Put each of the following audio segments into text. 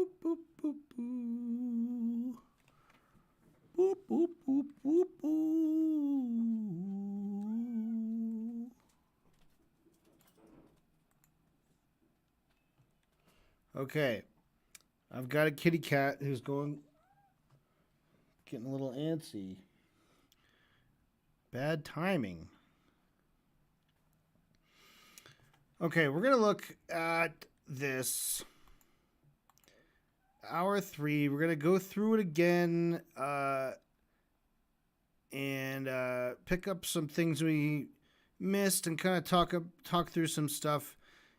boop, boop, boop, boo. Boop, boop, boop, boop, boo. Okay. I've got a kitty cat who's getting a little antsy. Bad timing. Okay, we're going to look at this. Hour 3. We're going to go through it again and pick up some things we missed and kind of talk through some stuff.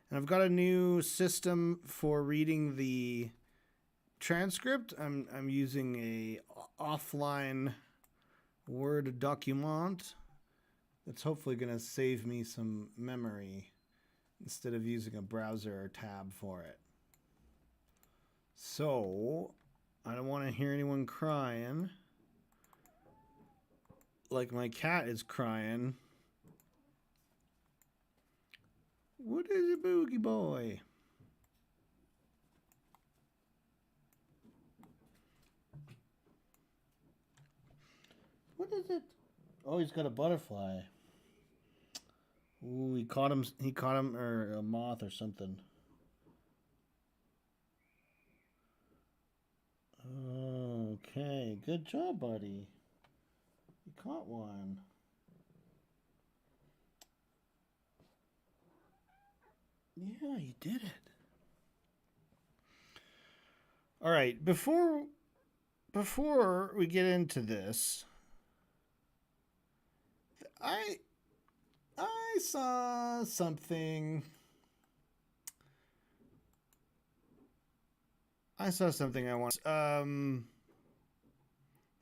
And I've got a new system for reading the transcript. I'm using a offline Word document that's hopefully going to save me some memory instead of using a browser or tab for it. So, I don't want to hear anyone crying like my cat is crying. What is a boogie boy? What is it? Oh, he's got a butterfly. Ooh, he caught him, or a moth or something. Okay, good job, buddy. You caught one. Yeah, you did it. All right, before we get into this, I saw something. I want.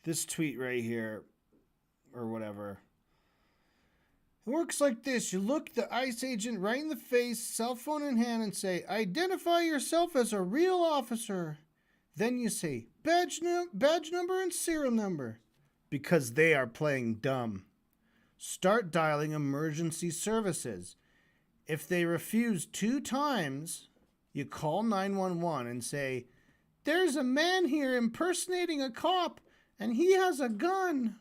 This tweet right here, or whatever. It works like this. You look the ICE agent right in the face, cell phone in hand, and say, "Identify yourself as a real officer." Then you say, badge number and serial number, because they are playing dumb. Start dialing emergency services. If they refuse 2 times, you call 911 and say, "There's a man here impersonating a cop, and he has a gun."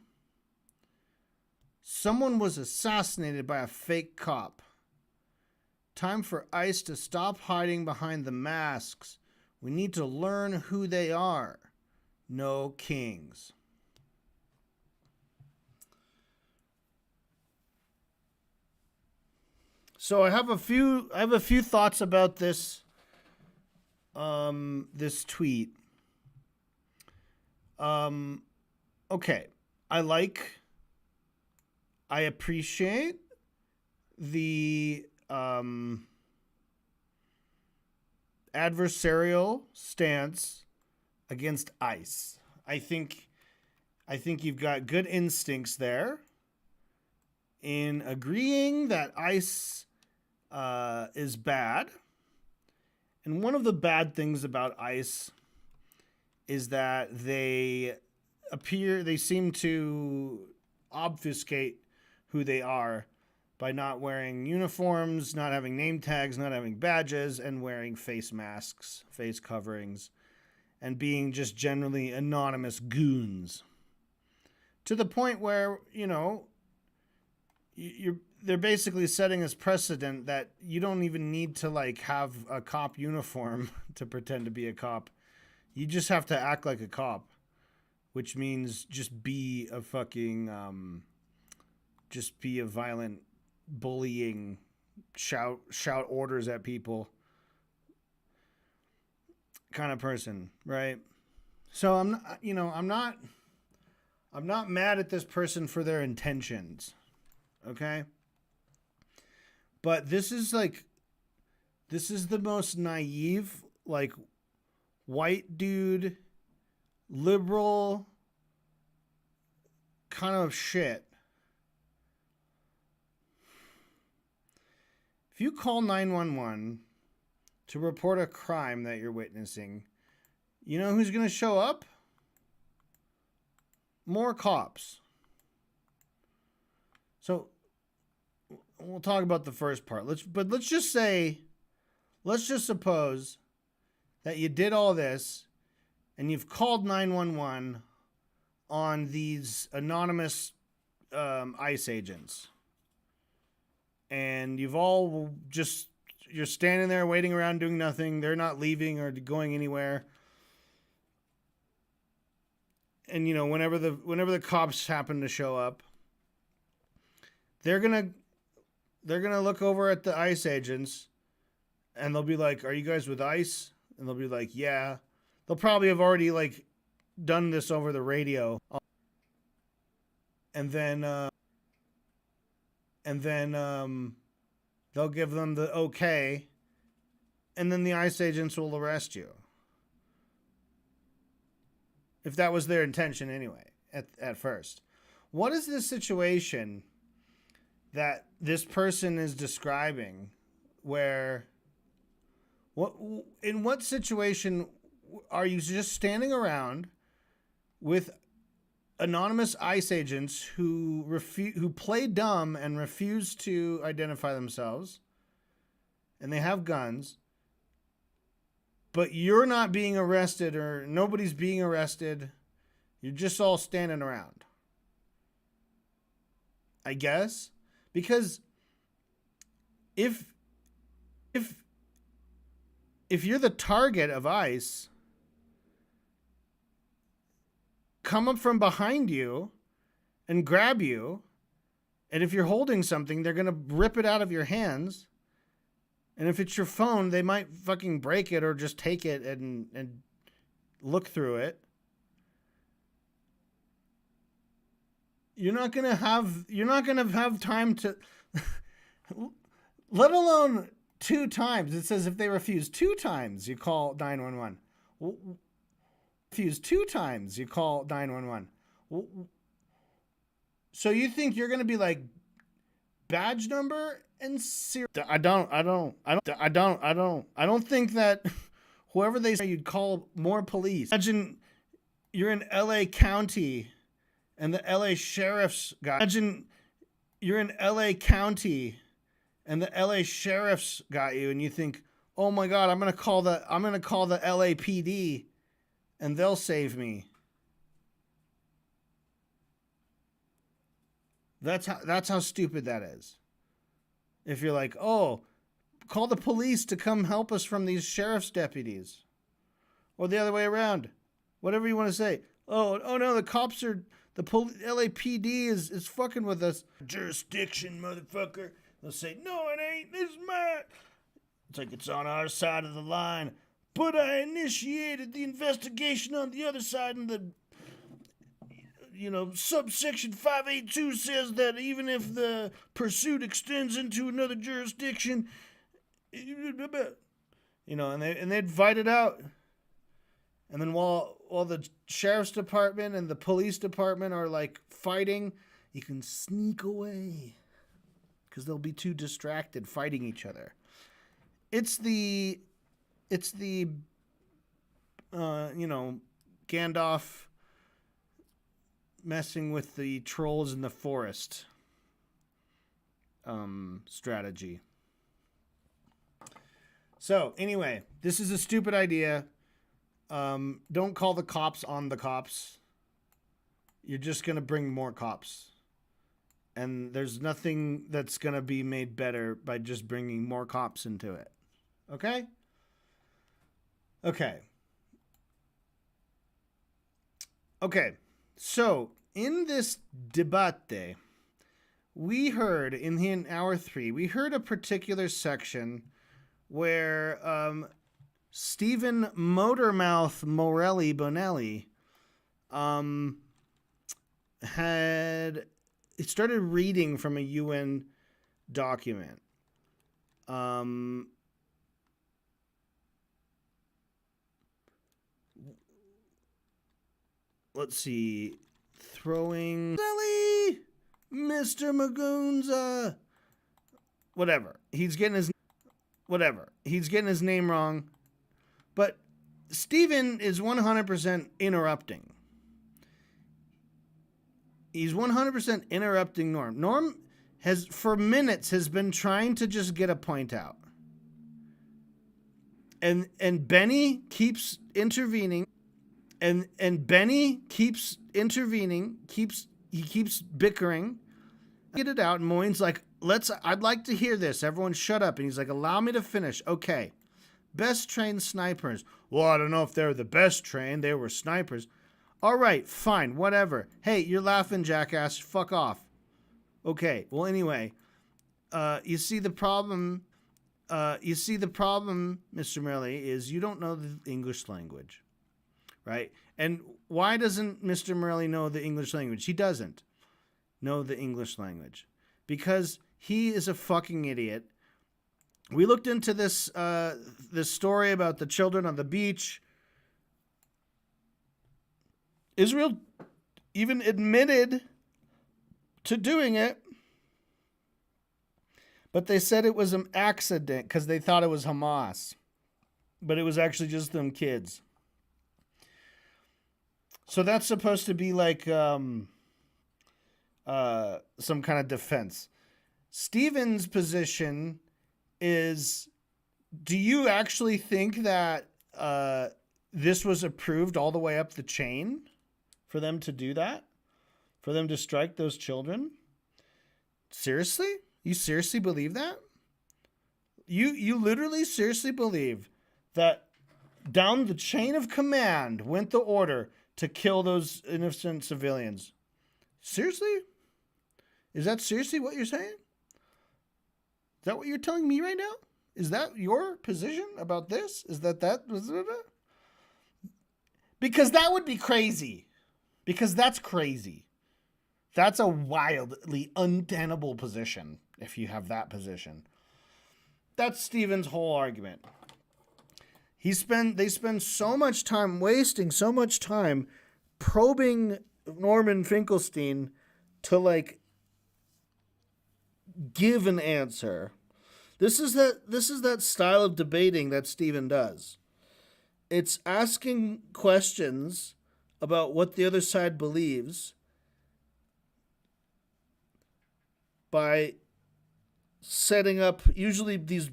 Someone was assassinated by a fake cop. Time for ICE to stop hiding behind the masks. We need to learn who they are. No kings. So I have a few thoughts about this this tweet. Okay. I appreciate the adversarial stance against ICE. I think you've got good instincts there in agreeing that ICE is bad. And one of the bad things about ICE is that they seem to obfuscate who they are by not wearing uniforms, not having name tags, not having badges, and wearing face masks, face coverings, and being just generally anonymous goons. To the point where, they're basically setting as precedent that you don't even need to have a cop uniform to pretend to be a cop. You just have to act like a cop, which means just be a fucking just be a violent, bullying, shout orders at people kind of person, right? So I'm not mad at this person for their intentions, okay? But this is the most naive, white dude, liberal kind of shit. If you call 911 to report a crime that you're witnessing, you know who's going to show up? More cops. So we'll talk about the first part. Let's just suppose that you did all this and you've called 911 on these anonymous ICE agents. And you've all just, you're standing there waiting around doing nothing. They're not leaving or going anywhere. And, you know, whenever the cops happen to show up, they're going to look over at the ICE agents and they'll be like, "Are you guys with ICE?" And they'll be like, "Yeah." They'll probably have already like done this over the radio. And then they'll give them the okay, and then the ICE agents will arrest you. If that was their intention anyway, at first. What is this situation that this person is describing where, in what situation are you just standing around with anonymous ICE agents who play dumb and refuse to identify themselves, and they have guns, but you're not being arrested or nobody's being arrested? You're just all standing around, I guess, because if you're the target of ICE, come up from behind you and grab you, and if you're holding something, they're gonna rip it out of your hands. And if it's your phone, they might fucking break it or just take it and look through it. You're not gonna have time to let alone 2 times. It says if they refuse 2 times, you call 911. Refuse 2 times, you call 911. So you think you're gonna be like badge number and serial? I don't think that whoever they say you'd call more police. Imagine you're in LA County and the LA Sheriff's got. Imagine you're in LA County and the LA Sheriff's got you, and you think, "Oh my God, I'm gonna call the LAPD, and they'll save me." That's how stupid that is. If you're like, "Oh, call the police to come help us from these sheriff's deputies," or the other way around, whatever you want to say. Oh no, the cops are LAPD is fucking with us. Jurisdiction, motherfucker. They'll say, "No, it ain't. This is mine." It's like, it's on our side of the line. But I initiated the investigation on the other side, and the, subsection 582 says that even if the pursuit extends into another jurisdiction, and they'd fight it out. And then while the sheriff's department and the police department are like fighting, you can sneak away because they'll be too distracted fighting each other. It's the Gandalf messing with the trolls in the forest strategy. So anyway, this is a stupid idea. Don't call the cops on the cops. You're just going to bring more cops. And there's nothing that's going to be made better by just bringing more cops into it. Okay? Okay. So, in this debate, we heard, in hour 3, we heard a particular section where Stephen Motormouth Morelli Bonelli it started reading from a UN document. Let's see. Throwing Silly Mr. Magoonza. Whatever. He's getting his name wrong. But Steven is 100% interrupting. He's 100% interrupting Norm. Norm for minutes has been trying to just get a point out. And Benny keeps intervening, and Benny keeps intervening, keeps bickering. Get it out, and Moyne's like, I'd like to hear this. Everyone shut up. And he's like, allow me to finish. Okay. Best trained snipers. Well, I don't know if they're the best trained. They were snipers. All right, fine, whatever. Hey, you're laughing, jackass. Fuck off. Okay, well, anyway, you see the problem, Mr. Murley, is you don't know the English language, right? And why doesn't Mr. Murley know the English language? He doesn't know the English language because he is a fucking idiot. We looked into this story about the children on the beach. Israel even admitted to doing it, but they said it was an accident because they thought it was Hamas, but it was actually just them kids. So that's supposed to be like some kind of defense. Stephen's position is, do you actually think that this was approved all the way up the chain for them to do that? For them to strike those children? Seriously? You seriously believe that? You literally seriously believe that down the chain of command went the order to kill those innocent civilians? Seriously? Is that seriously what you're saying? Is that what you're telling me right now? Is that your position about this? Is that was... Because that would be crazy. Because that's crazy. That's a wildly untenable position if you have that position. That's Stephen's whole argument. They spend so much time wasting so much time probing Norman Finkelstein to like give an answer. This is that style of debating that Stephen does. It's asking questions about what the other side believes by setting up usually these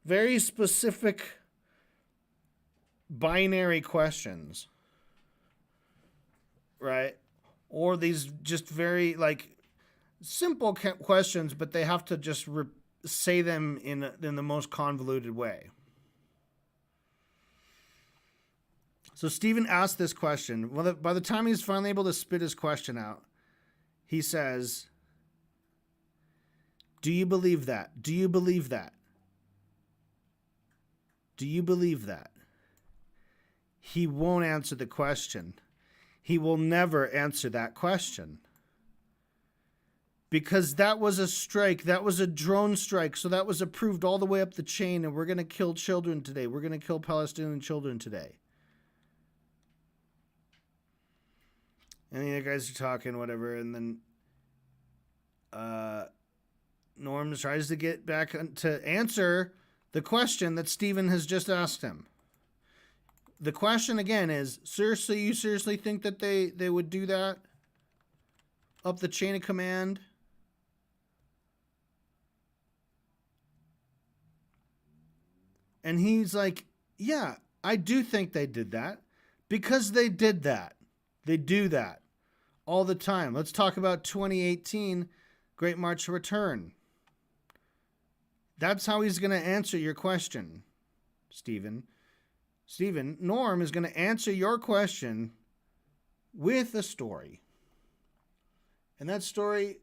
very specific binary questions, right? Or these just very like simple questions, but they have to just say them in the most convoluted way. So Stephen asked this question. Well, by the time he's finally able to spit his question out, he says, do you believe that? Do you believe that? Do you believe that? He won't answer the question. He will never answer that question. Because that was a strike. That was a drone strike. So that was approved all the way up the chain. And we're going to kill children today. We're going to kill Palestinian children today. And the other guys are talking, whatever. And then Norm tries to get back to answer the question that Stephen has just asked him. The question again is, seriously, you seriously think that they would do that? Up the chain of command? And he's like, yeah, I do think they did that because they did that. They do that all the time. Let's talk about 2018 Great March of Return. That's how he's going to answer your question, Stephen. Norm is going to answer your question with a story. And that story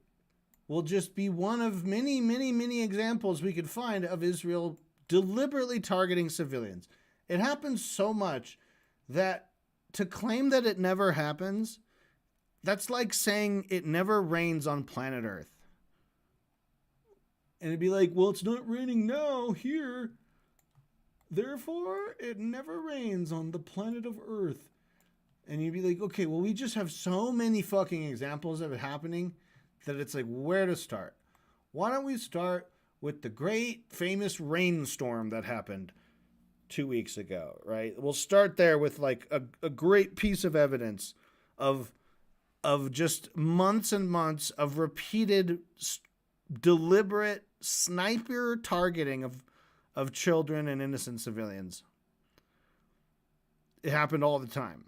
will just be one of many, many, many examples we could find of Israel deliberately targeting civilians. It happens so much that to claim that it never happens, that's like saying it never rains on planet Earth. And it'd be like, well, it's not raining now here. Therefore, it never rains on the planet of Earth. And you'd be like, okay, well, we just have so many fucking examples of it happening that it's like, where to start? Why don't we start with the great famous rainstorm that happened 2 weeks ago, right? We'll start there with like a great piece of evidence of just months and months of repeated deliberate sniper targeting of children and innocent civilians. It happened all the time.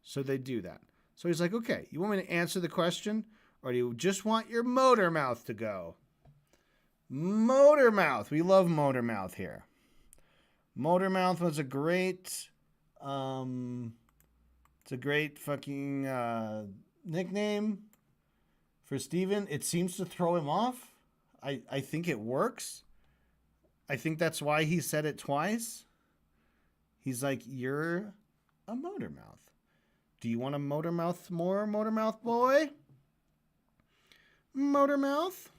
So they do that. So he's like, okay, you want me to answer the question? Or do you just want your motor mouth to go? Motor mouth. We love motor mouth here. Motor mouth was a great, it's a great fucking nickname for Steven. It seems to throw him off. I think it works. I think that's why he said it twice. He's like, you're a motor mouth. Do you want a motor mouth more, motor mouth boy? Motor mouth.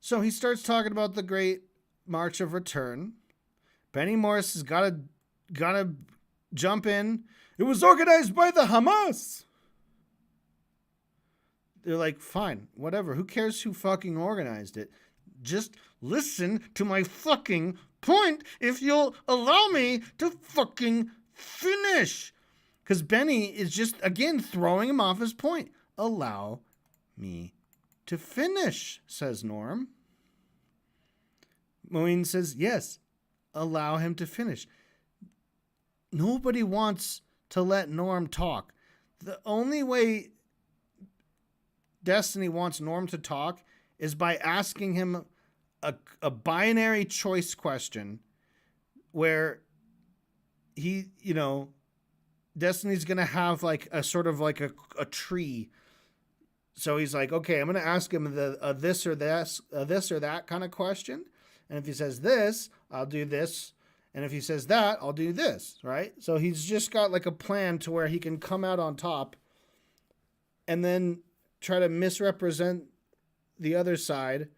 So he starts talking about the Great March of Return. Benny Morris has gotta jump in. It was organized by the Hamas. They're like, fine, whatever. Who cares who fucking organized it? Just listen to my fucking point if you'll allow me to fucking finish. Because Benny is just, again, throwing him off his point. Allow me to finish, says Norm. Moeen says, yes, allow him to finish. Nobody wants to let Norm talk. The only way Destiny wants Norm to talk is by asking him a binary choice question where he, Destiny's going to have like a sort of like a tree. So he's like, okay, I'm going to ask him this or that kind of question. And if he says this, I'll do this. And if he says that, I'll do this, right? So he's just got like a plan to where he can come out on top and then try to misrepresent the other side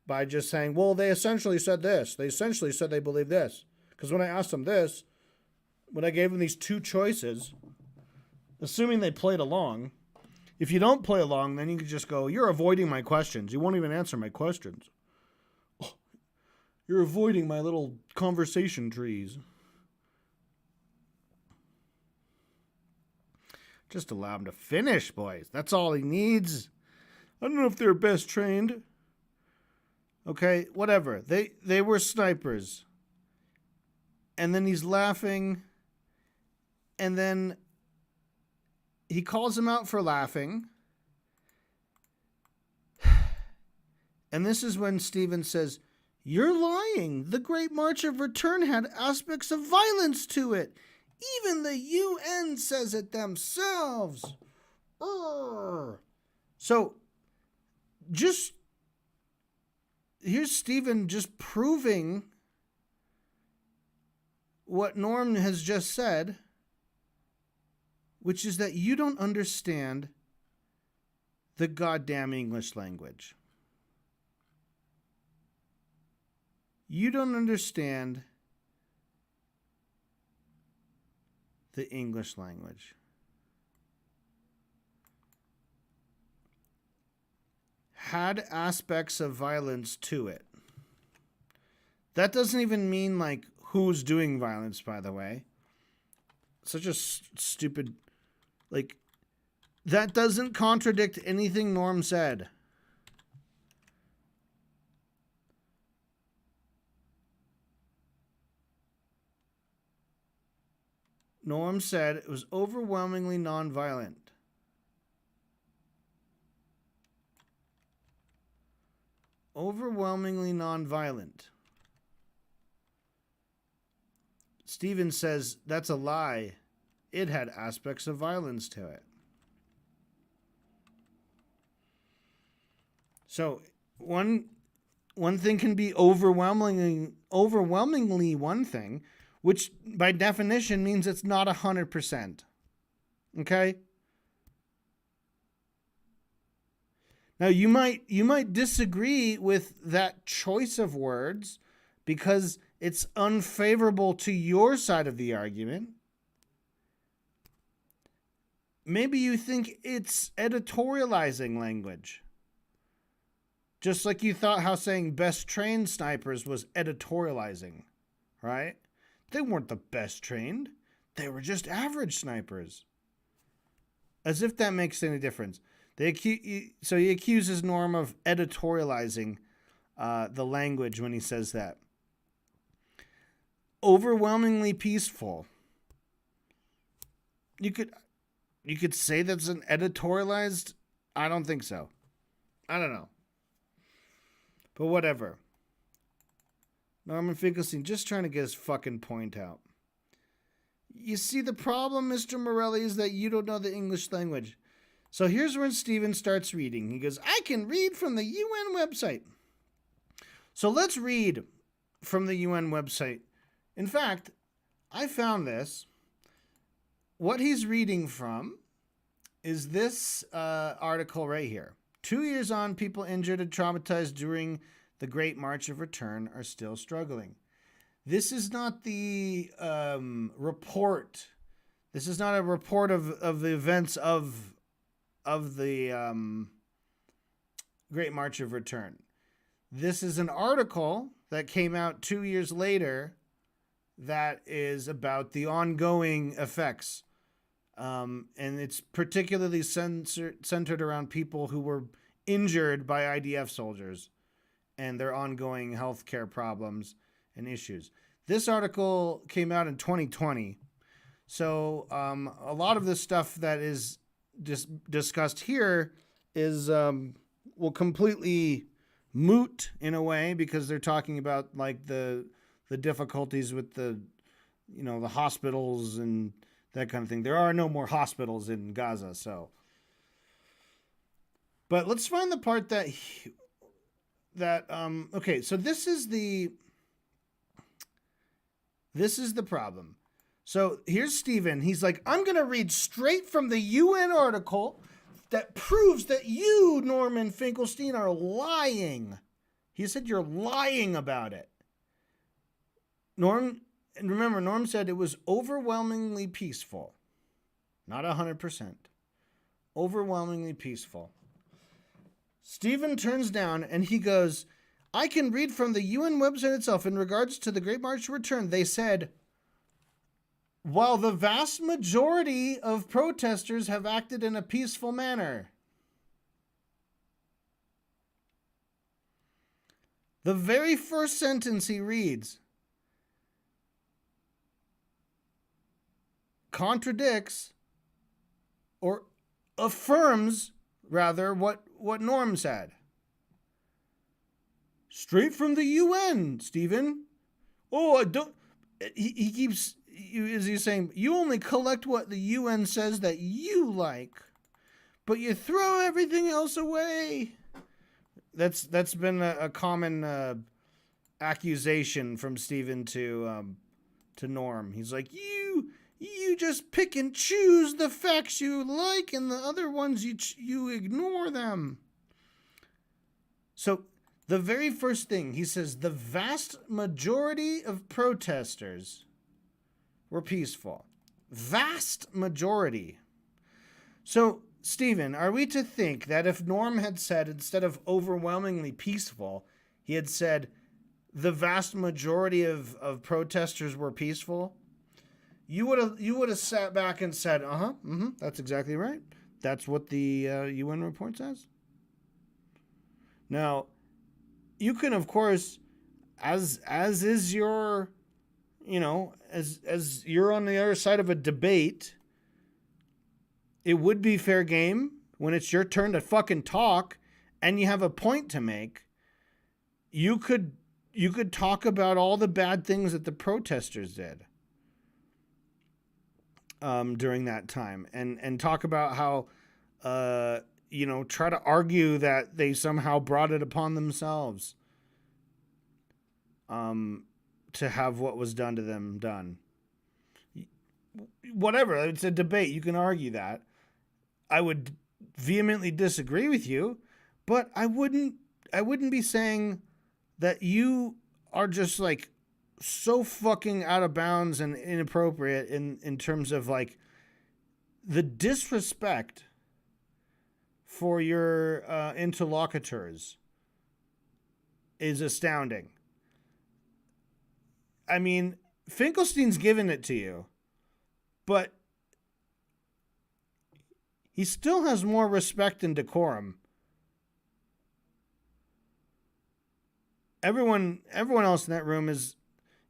by just saying, well, they essentially said this. They essentially said they believe this. Because when I asked them this, when I gave them these two choices, assuming they played along, if you don't play along, then you can just go, you're avoiding my questions. You won't even answer my questions. Oh, you're avoiding my little conversation trees. Just allow him to finish, boys. That's all he needs. I don't know if they're best trained. Okay, whatever. They were snipers. And then he's laughing. And then he calls him out for laughing. And this is when Steven says, you're lying. The Great March of Return had aspects of violence to it. Even the UN says it themselves. So, just here's Steven just proving what Norm has just said, which is that you don't understand the goddamn English language. You don't understand the English language. Had aspects of violence to it. That doesn't even mean like who's doing violence, by the way. Such a stupid, like, that doesn't contradict anything Norm said. Norm said it was overwhelmingly nonviolent. Overwhelmingly nonviolent. Steven says that's a lie. It had aspects of violence to it. So one thing can be overwhelmingly one thing, which by definition means it's not 100%. Okay? Now you might disagree with that choice of words because it's unfavorable to your side of the argument. Maybe you think it's editorializing language. Just like you thought how saying best trained snipers was editorializing, right? They weren't the best trained. They were just average snipers. As if that makes any difference. So he accuses Norm of editorializing the language when he says that. Overwhelmingly peaceful. You could say that's an editorialized. I don't think so. I don't know. But whatever. Norman Finkelstein just trying to get his fucking point out. You see, the problem, Mr. Morelli, is that you don't know the English language. So here's when Stephen starts reading. He goes, I can read from the UN website. So let's read from the UN website. In fact, I found this. What he's reading from is this article right here. 2 years on, people injured and traumatized during the Great March of Return are still struggling. This is not the report. This is not a report of the events of the Great March of Return. This is an article that came out 2 years later that is about the ongoing effects. And it's particularly centered around people who were injured by IDF soldiers and their ongoing healthcare problems and issues. This article came out in 2020. So a lot of the stuff that is discussed here is will completely moot in a way, because they're talking about like the difficulties with the hospitals and that kind of thing. There are no more hospitals in Gaza, so. But let's find the part okay, so this is the problem. So here's Stephen. He's like, I'm going to read straight from the UN article that proves that you, Norman Finkelstein, are lying. He said you're lying about it. And remember, Norm said it was overwhelmingly peaceful. Not 100%. Overwhelmingly peaceful. Stephen turns down and he goes, I can read from the UN website itself in regards to the Great March to Return. They said, while the vast majority of protesters have acted in a peaceful manner. The very first sentence he reads contradicts or affirms, rather, what Norm said. Straight from the UN, Stephen. Oh, I don't. He keeps, as he's saying, you only collect what the UN says that you like, but you throw everything else away. That's been a common accusation from Stephen to Norm. He's like, you just pick and choose the facts you like, and the other ones you ignore them. So the very first thing he says, the vast majority of protesters were peaceful. Vast majority. So, Stephen, are we to think that if Norm had said, instead of overwhelmingly peaceful, he had said the vast majority of protesters were peaceful, you would have sat back and said, that's exactly right. That's what the UN report says. Now, you can, of course, as is your, as you're on the other side of a debate, it would be fair game when it's your turn to fucking talk and you have a point to make. You could talk about all the bad things that the protesters did during that time, and talk about how try to argue that they somehow brought it upon themselves to have what was done to them done. Whatever, it's a debate. You can argue that. I would vehemently disagree with you, but I wouldn't be saying that you are just like so fucking out of bounds and inappropriate in terms of like the disrespect for your interlocutors is astounding. I mean, Finkelstein's given it to you, but he still has more respect and decorum. everyone else in that room is,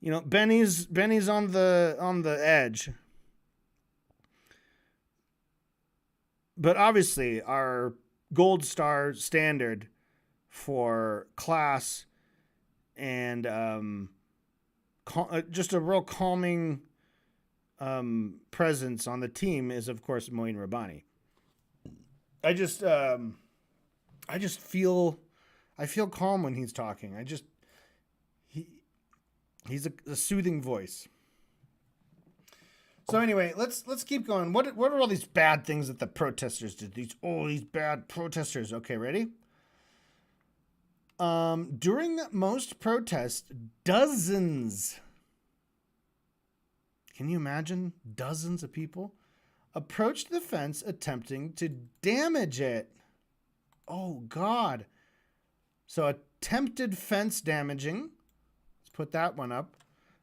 Benny's on the edge. But obviously our gold star standard for class and just a real calming presence on the team is, of course, Moeen Rabbani. I feel calm when he's talking. He's a soothing voice. So anyway, let's keep going. What are all these bad things that the protesters did? These bad protesters. Okay, ready? During most protests, dozens. Can you imagine dozens of people approached the fence attempting to damage it? Oh God. So attempted fence damaging. Let's put that one up.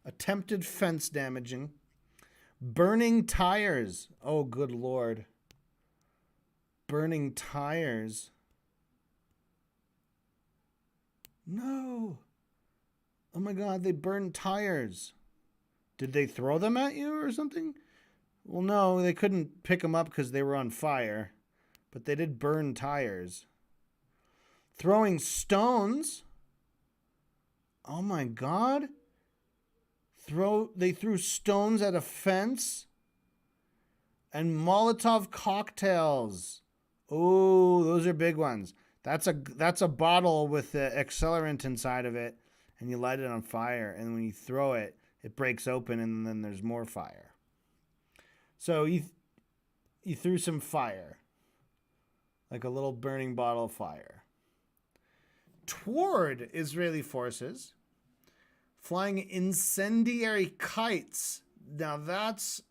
Attempted fence damaging. Burning tires. Oh, good Lord. Burning tires. No. Oh my God, they burned tires. Did they throw them at you or something? Well, no, they couldn't pick them up because they were on fire. But they did burn tires. Throwing stones. Oh my God. They threw stones at a fence. And Molotov cocktails. Oh, those are big ones. That's a bottle with the accelerant inside of it, and you light it on fire, and when you throw it, it breaks open, and then there's more fire. So you threw some fire, like a little burning bottle of fire, toward Israeli forces, flying incendiary kites. Now that's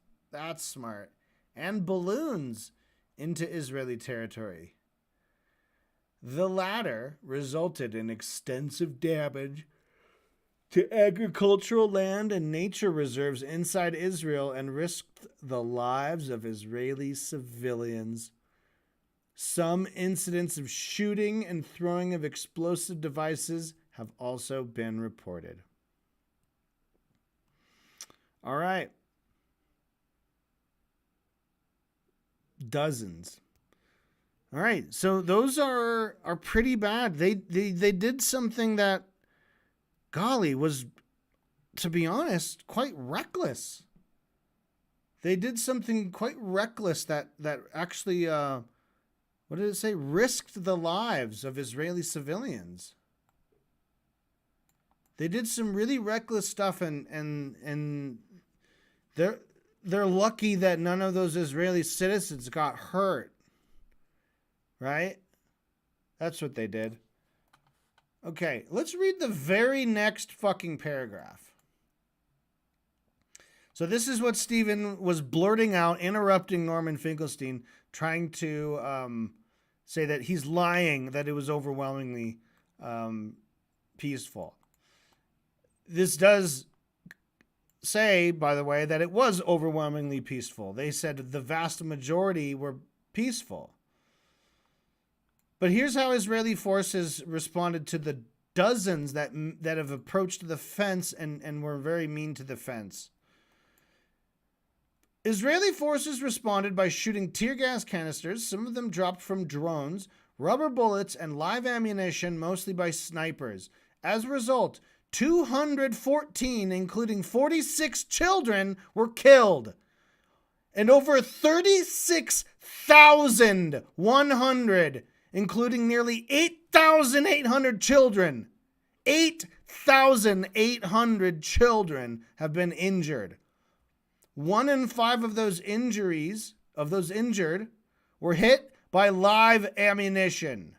smart, and balloons into Israeli territory. The latter resulted in extensive damage to agricultural land and nature reserves inside Israel and risked the lives of Israeli civilians. Some incidents of shooting and throwing of explosive devices have also been reported. All right. Dozens. All right, so those are pretty bad. They did something that, golly, was, to be honest, quite reckless. They did something quite reckless that actually, what did it say? Risked the lives of Israeli civilians. They did some really reckless stuff, and they're lucky that none of those Israeli citizens got hurt. Right? That's what they did. Okay, let's read the very next fucking paragraph. So this is what Stephen was blurting out, interrupting Norman Finkelstein, trying to say that he's lying, that it was overwhelmingly peaceful. This does say, by the way, that it was overwhelmingly peaceful. They said the vast majority were peaceful. But here's how Israeli forces responded to the dozens that have approached the fence and were very mean to the fence. Israeli forces responded by shooting tear gas canisters, some of them dropped from drones, rubber bullets, and live ammunition, mostly by snipers. As a result, 214, including 46 children, were killed. And over 36,100, including nearly 8,800 children. 8,800 children have been injured. 1 in 5 of those injured, were hit by live ammunition.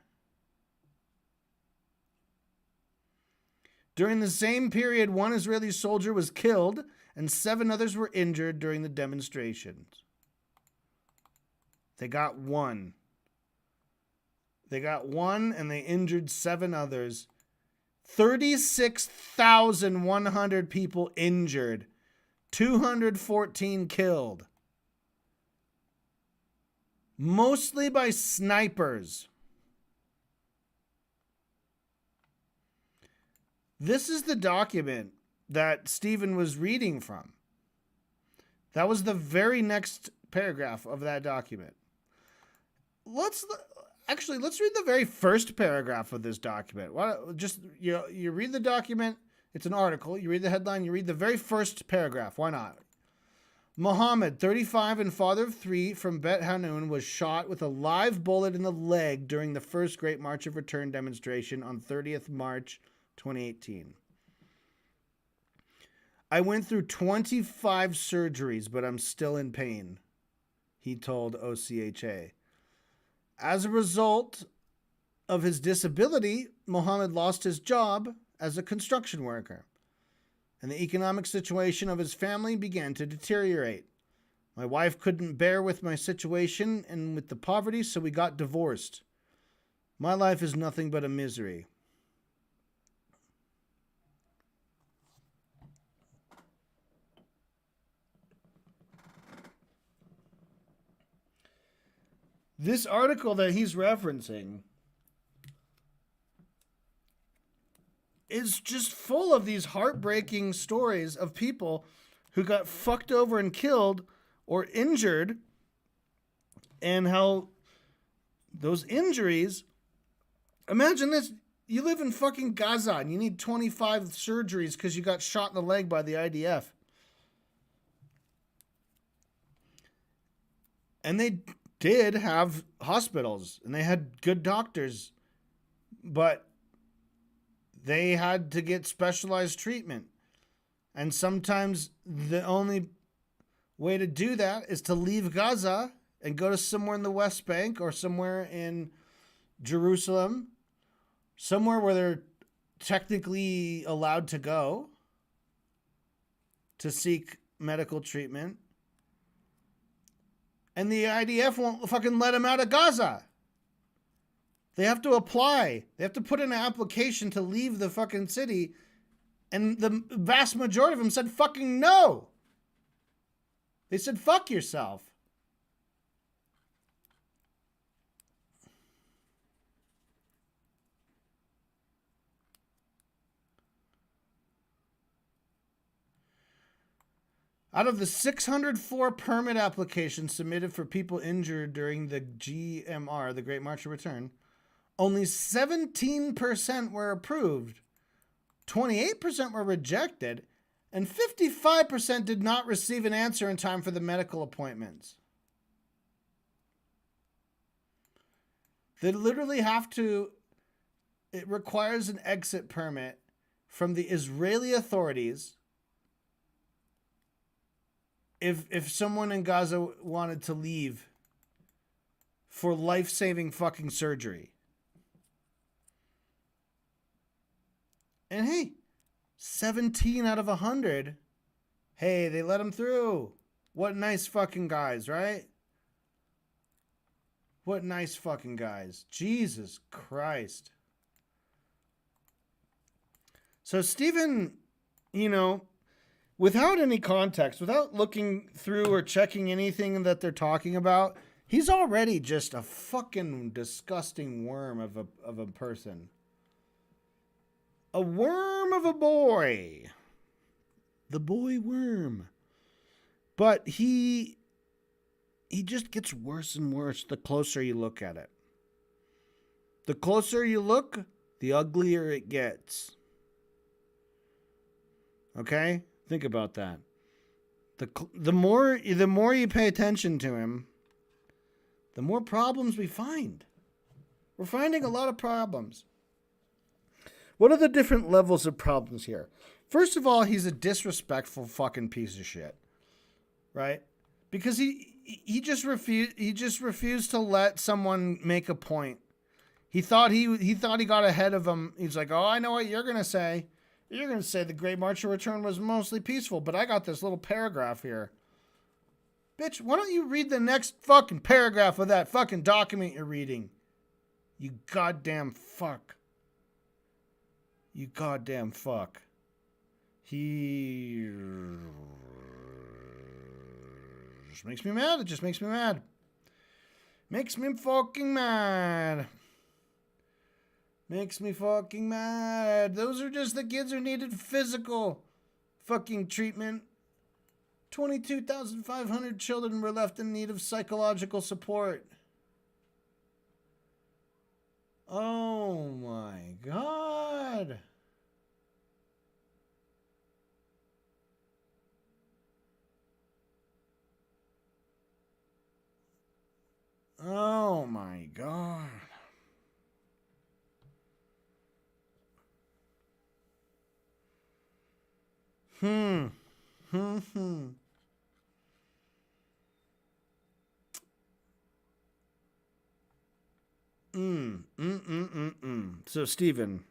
During the same period, 1 Israeli soldier was killed and 7 others were injured during the demonstrations. They got 1. They got 1 and they injured 7 others. 36,100 people injured. 214 killed. Mostly by snipers. This is the document that Stephen was reading from. That was the very next paragraph of that document. Let's read the very first paragraph of this document. You read the document. It's an article. You read the headline. You read the very first paragraph. Why not? Muhammad, 35 and father of 3 from Bet Hanoun, was shot with a live bullet in the leg during the first Great March of Return demonstration on 30th March 2018. I went through 25 surgeries, but I'm still in pain, he told OCHA. As a result of his disability, Muhammad lost his job as a construction worker, and the economic situation of his family began to deteriorate. My wife couldn't bear with my situation and with the poverty, so we got divorced. My life is nothing but a misery. This article that he's referencing is just full of these heartbreaking stories of people who got fucked over and killed or injured, and how those injuries, imagine this, you live in fucking Gaza and you need 25 surgeries because you got shot in the leg by the IDF. And they did have hospitals and they had good doctors, but they had to get specialized treatment. And sometimes the only way to do that is to leave Gaza and go to somewhere in the West Bank or somewhere in Jerusalem, somewhere where they're technically allowed to go to seek medical treatment. And the IDF won't fucking let them out of Gaza. They have to apply. They have to put in an application to leave the fucking city. And the vast majority of them said fucking no. They said fuck yourself. Out of the 604 permit applications submitted for people injured during the GMR, the Great March of Return, only 17% were approved, 28% were rejected, and 55% did not receive an answer in time for the medical appointments. They literally have to, it requires an exit permit from the Israeli authorities if someone in Gaza wanted to leave for life-saving fucking surgery. And hey, 17 out of 100, hey, they let them through. What nice fucking guys, right? What nice fucking guys. Jesus Christ. So Stephen, without any context, without looking through or checking anything that they're talking about, he's already just a fucking disgusting worm of a person. A worm of a boy. The boy worm. But he just gets worse and worse the closer you look at it. The closer you look, the uglier it gets. Okay? Think about that. The more you pay attention to him, the more problems we find. We're finding a lot of problems. What are the different levels of problems here? First of all, he's a disrespectful fucking piece of shit. Right? Because he just refused to let someone make a point. He thought he got ahead of him. He's like, "Oh, I know what you're going to say. You're going to say the Great March of Return was mostly peaceful, but I got this little paragraph here." Bitch, why don't you read the next fucking paragraph of that fucking document you're reading? You goddamn fuck. You goddamn fuck. He just makes me mad. It just makes me mad. Makes me fucking mad. Makes me fucking mad. Those are just the kids who needed physical fucking treatment. 22,500 children were left in need of psychological support. Oh my God. Oh my God. Hmm. Hmm. Hmm. So, Stephen,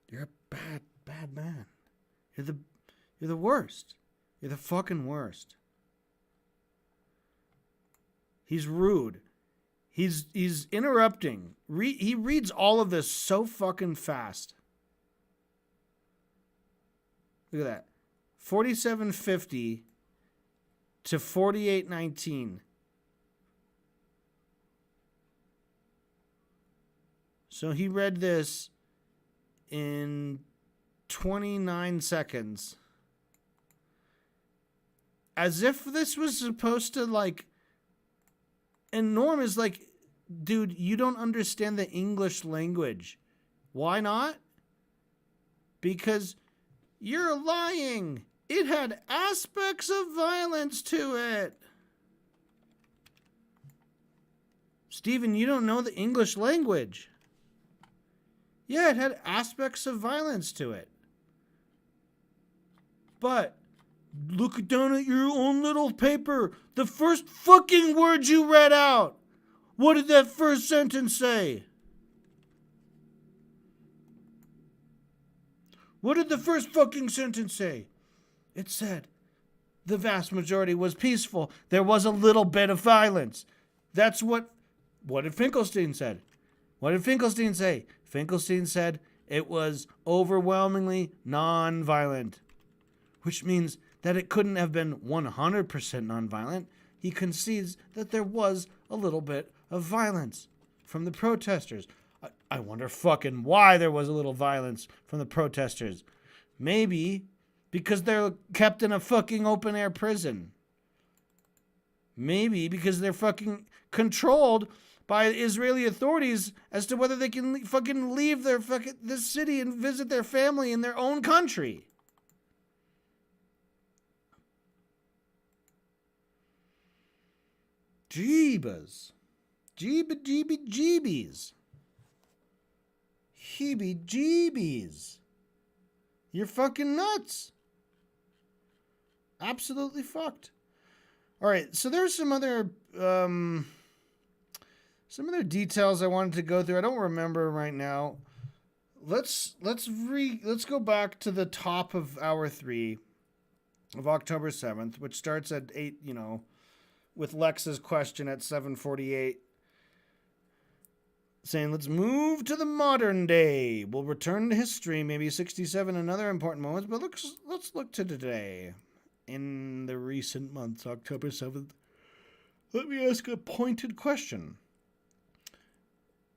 you're a bad, bad man. You're the, you're the worst. You're the fucking worst. He's rude. He's interrupting. He reads all of this so fucking fast. Look at that. 4750 to 4819. So he read this in 29 seconds. As if this was supposed to, like... And Norm is like, dude, you don't understand the English language. Why not? Because you're lying. It had aspects of violence to it. Stephen, you don't know the English language. Yeah, it had aspects of violence to it. But look down at your own little paper. The first fucking word you read out. What did that first sentence say? What did the first fucking sentence say? It said, the vast majority was peaceful. There was a little bit of violence. That's what did Finkelstein said? What did Finkelstein say? Finkelstein said it was overwhelmingly non-violent, which means that it couldn't have been 100% non-violent. He concedes that there was a little bit of violence from the protesters. I wonder fucking why there was a little violence from the protesters. Maybe because they're kept in a fucking open-air prison. Maybe because they're fucking controlled by Israeli authorities as to whether they can fucking leave their fucking this city and visit their family in their own country. Jeebas. Jeebies. Heebie-jeebies. You're fucking nuts. Absolutely fucked. All right, so there's some other details I wanted to go through. I don't remember right now. Let's go back to the top of hour 3 of October 7th, which starts at 8, with Lex's question at 7:48. Saying, let's move to the modern day. We'll return to history, maybe 67 and other important moments, but let's look to today. In the recent months, October 7th, let me ask a pointed question.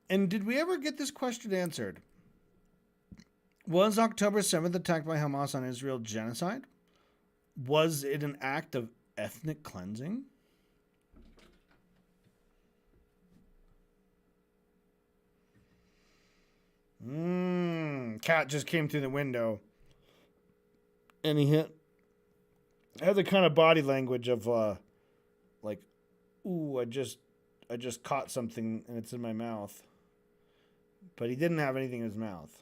And did we ever get this question answered? Was October 7th attack by Hamas on Israel genocide? Was it an act of ethnic cleansing? Cat just came through the window. And he had the kind of body language of like, ooh, I just caught something and it's in my mouth. But he didn't have anything in his mouth.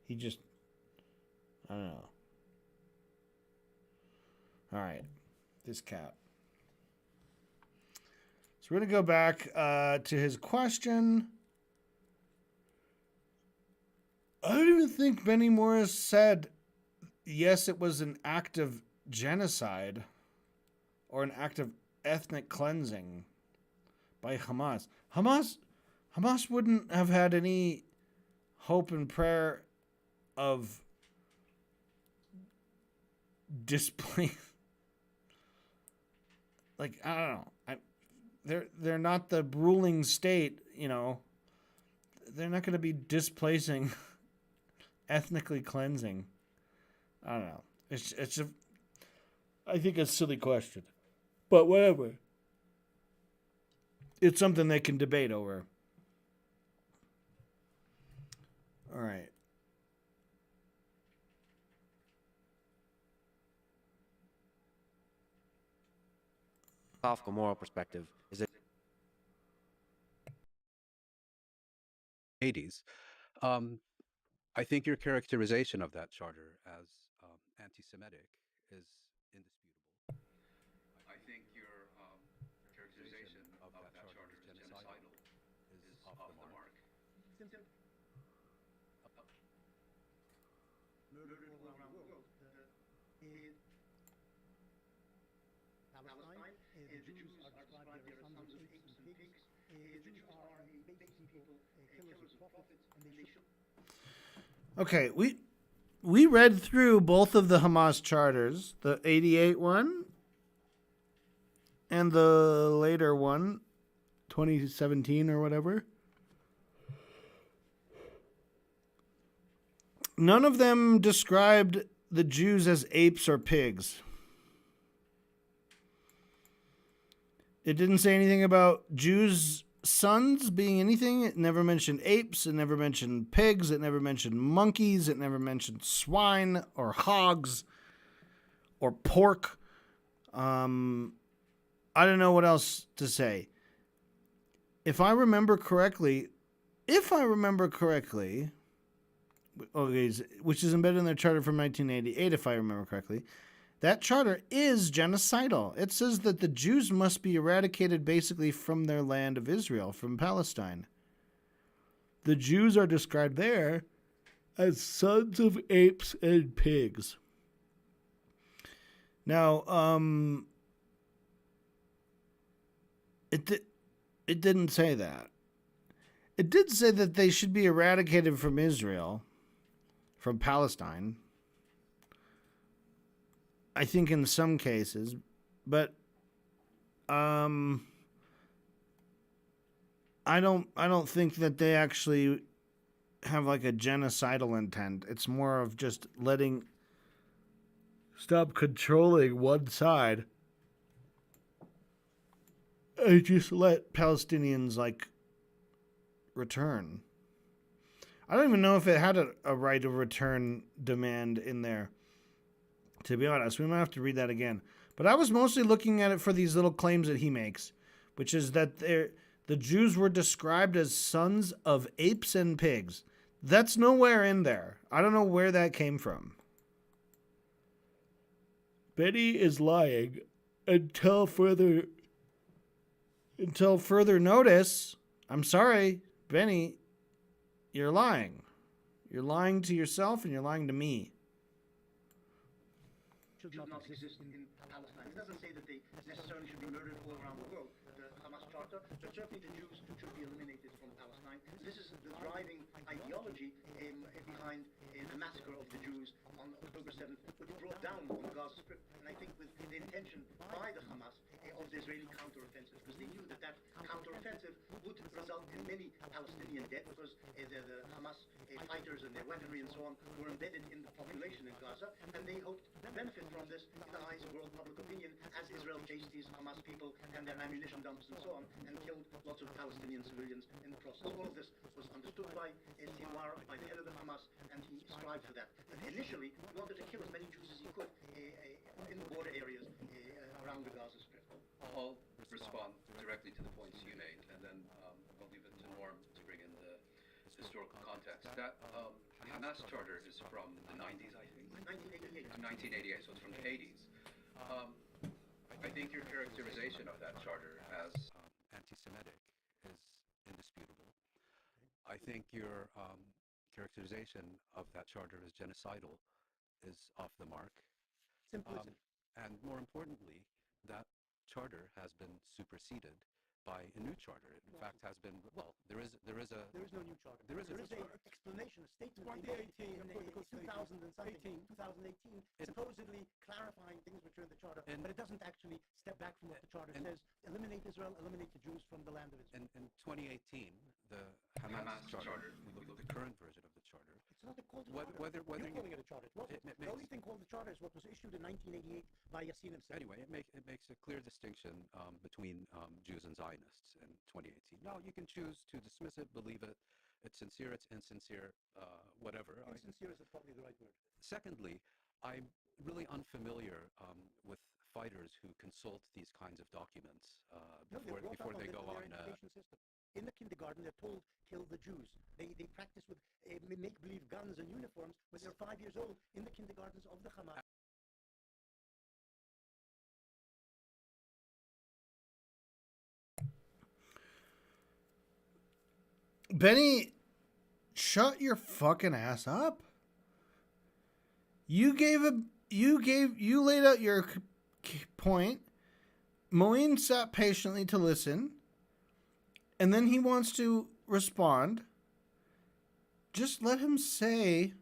He just, I don't know. All right, this cat. So we're going to go back to his question. I don't even think Benny Morris said, yes, it was an act of genocide or an act of ethnic cleansing by Hamas. Hamas wouldn't have had any hope and prayer of display. Like, I don't know. they're not the ruling state. You know, they're not going to be displacing, ethnically cleansing. I don't know. It's a I think it's a silly question, but whatever. It's something they can debate over. All right. Philosophical moral perspective is it 80s. Um, I think your characterization of that charter as anti-Semitic is indisputable. I think your characterization of that charter as genocidal is off the mark. Murdered all around the world. In Palestine, the Jews are described there as sons of apes and pigs. The Jews are basic people, killers of prophets, and they should. Okay, we read through both of the Hamas charters, the 88 one and the later one, 2017 or whatever. None of them described the Jews as apes or pigs. It didn't say anything about Jews' sons being anything. It never mentioned apes. It never mentioned pigs. It never mentioned monkeys. It never mentioned swine or hogs or pork. I don't know what else to say. If I remember correctly, okay, which is embedded in their charter from 1988, if I remember correctly, that charter is genocidal. It says that the Jews must be eradicated basically from their land of Israel, from Palestine. The Jews are described there as sons of apes and pigs. Now, it didn't say that. It did say that they should be eradicated from Israel, from Palestine. I think in some cases, but I don't think that they actually have like a genocidal intent. It's more of just stop controlling one side and just let Palestinians like return. I don't even know if it had a right of return demand in there. To be honest, we might have to read that again. But I was mostly looking at it for these little claims that he makes, which is that the Jews were described as sons of apes and pigs. That's nowhere in there. I don't know where that came from. Benny is lying until further notice. I'm sorry, Benny, you're lying. You're lying to yourself and you're lying to me. Should not exist in Palestine. It doesn't say that they necessarily should be murdered all around the world, the Hamas Charter, but certainly the Jews should be eliminated from Palestine. This is the driving ideology behind the massacre of the Jews on October 7th, which brought down on the Gaza Strip. And I think with the intention by the Hamas of the Israeli counteroffensive, because they knew that counteroffensive would result in many Palestinian dead, because the Hamas fighters and their weaponry and so on were embedded in the population in Gaza, and they hoped to benefit from this in the eyes of world public opinion as Israel chased these Hamas people and their ammunition dumps and so on, and killed lots of Palestinian civilians in the process. All of this was understood by Sinwar, by the head of the Hamas, and he strived for that. But initially, he wanted to kill as many Jews as he could in the border areas around the Gaza Strip. I'll respond directly to the points you made, and then I'll leave it to Norm to bring in the historical context. That Hamas charter is from the 90s, I think. 1988. 1988, so it's from the 80s. I think your characterization of that charter as anti-Semitic is indisputable. I think your characterization of that charter as genocidal is off the mark. simplistic? And more importantly, that charter has been superseded by a new charter. It, in fact, has been, well, there is a... There is no new charter. There is a an explanation, a statement in 2000 and something, 2018, supposedly clarifying things which are in the charter, but it doesn't actually step back from what the charter says. Eliminate Israel, eliminate the Jews from the land of Israel. In 2018, the Hamas charter, we look at the current version of the charter. It's not called a Whether charter. You're you- calling it a charter. It wasn't. The only thing called the charter is what was issued in 1988 by Yassin himself. Anyway, it makes a clear distinction between Jews and Zionists in 2018. Now, you can choose to dismiss it, believe it, it's sincere, it's insincere, whatever. Insincere is probably the right word. Secondly, I'm really unfamiliar with fighters who consult these kinds of documents No, they're brought before up they in go their on. education system. In the kindergarten, they're told, kill the Jews. They practice with make-believe guns and uniforms when they're 5 years old in the kindergartens of the Hamas. Benny, shut your fucking ass up. You laid out your point. Moeen sat patiently to listen, and then he wants to respond. Just let him say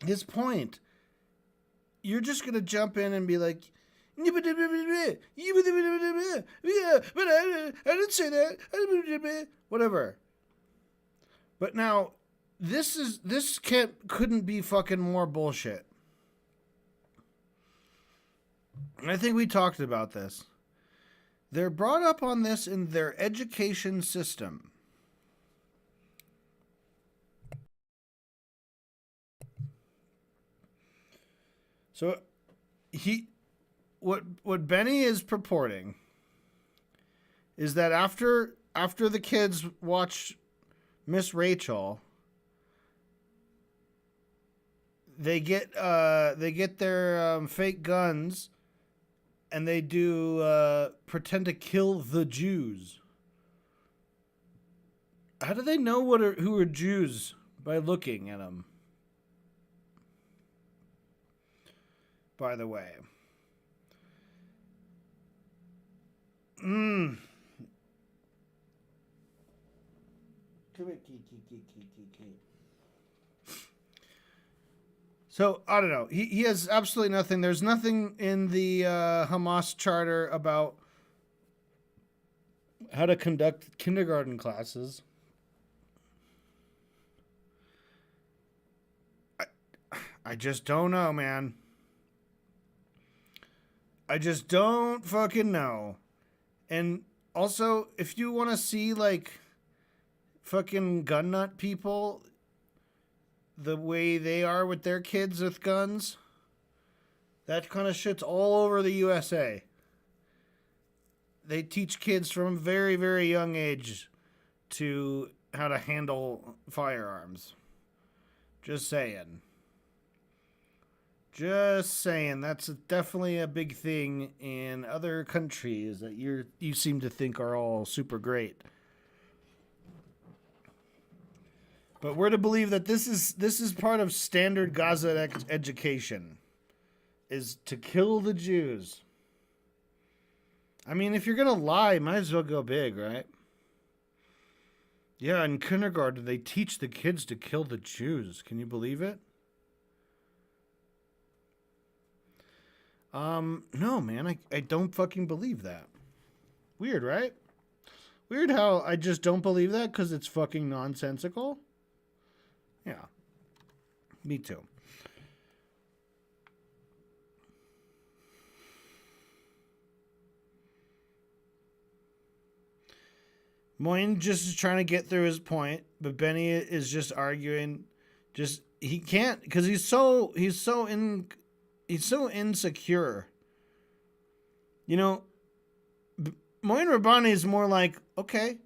his point. You're just gonna jump in and be like, yeah, but I didn't say that. Whatever. But now, this couldn't be fucking more bullshit. And I think we talked about this. They're brought up on this in their education system. So what Benny is purporting is that after the kids watch Miss Rachel, they get their fake guns, and they do pretend to kill the Jews. How do they know who are Jews? By looking at them. By the way. So, I don't know. He has absolutely nothing. There's nothing in the Hamas charter about how to conduct kindergarten classes. I just don't know, man. I just don't fucking know. And also, if you want to see, like, fucking gun nut people the way they are with their kids with guns, that kind of shit's all over the USA. They teach kids from a very, very young age to how to handle firearms. Just saying. Just saying. That's definitely a big thing in other countries that you seem to think are all super great. But we're to believe that this is part of standard Gaza education, is to kill the Jews. I mean, if you're gonna lie, might as well go big, right? Yeah, in kindergarten they teach the kids to kill the Jews. Can you believe it? No, man, I don't fucking believe that. Weird, right? Weird how I just don't believe that because it's fucking nonsensical. Yeah. Me too. Moyne just is trying to get through his point, but Benny is just arguing. Just he can't because he's so insecure. You know, Moyne Rabbani is more like, okay,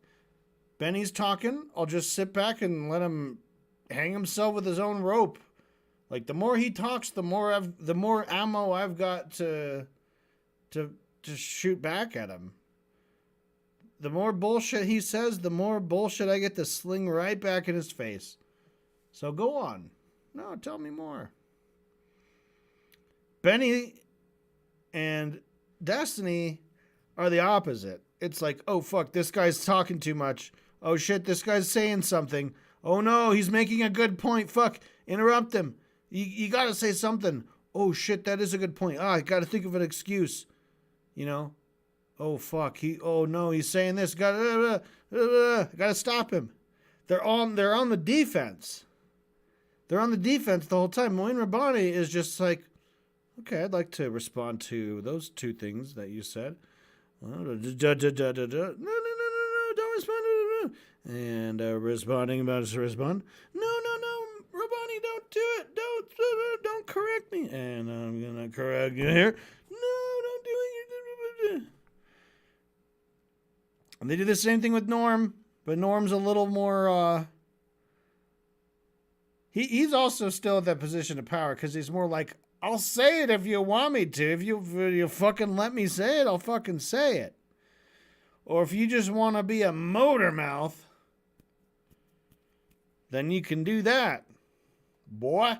Benny's talking. I'll just sit back and let him hang himself with his own rope. Like, the more he talks, the more ammo I've got to shoot back at him. The more bullshit he says, the more bullshit I get to sling right back in his face. So go on. No, tell me more. Benny and Destiny are the opposite. it's like, oh fuck, this guy's talking too much. Oh shit, this guy's saying something. Oh no, he's making a good point. Fuck, interrupt him. You gotta say something. Oh shit, that is a good point. I gotta think of an excuse. You know? Oh fuck, oh no, he's saying this. Gotta stop him. They're on the defense. They're on the defense the whole time. Moin Rabbani is just like, okay, I'd like to respond to those two things that you said. No, don't respond. And responding about to respond. No, Rabbani, don't do it. Don't correct me. And I'm gonna correct you here. No, don't do it. And they do the same thing with Norm, but Norm's a little more. He's also still at that position of power because he's more like, I'll say it if you want me to. If you fucking let me say it, I'll fucking say it. Or if you just want to be a motor mouth, then you can do that, boy.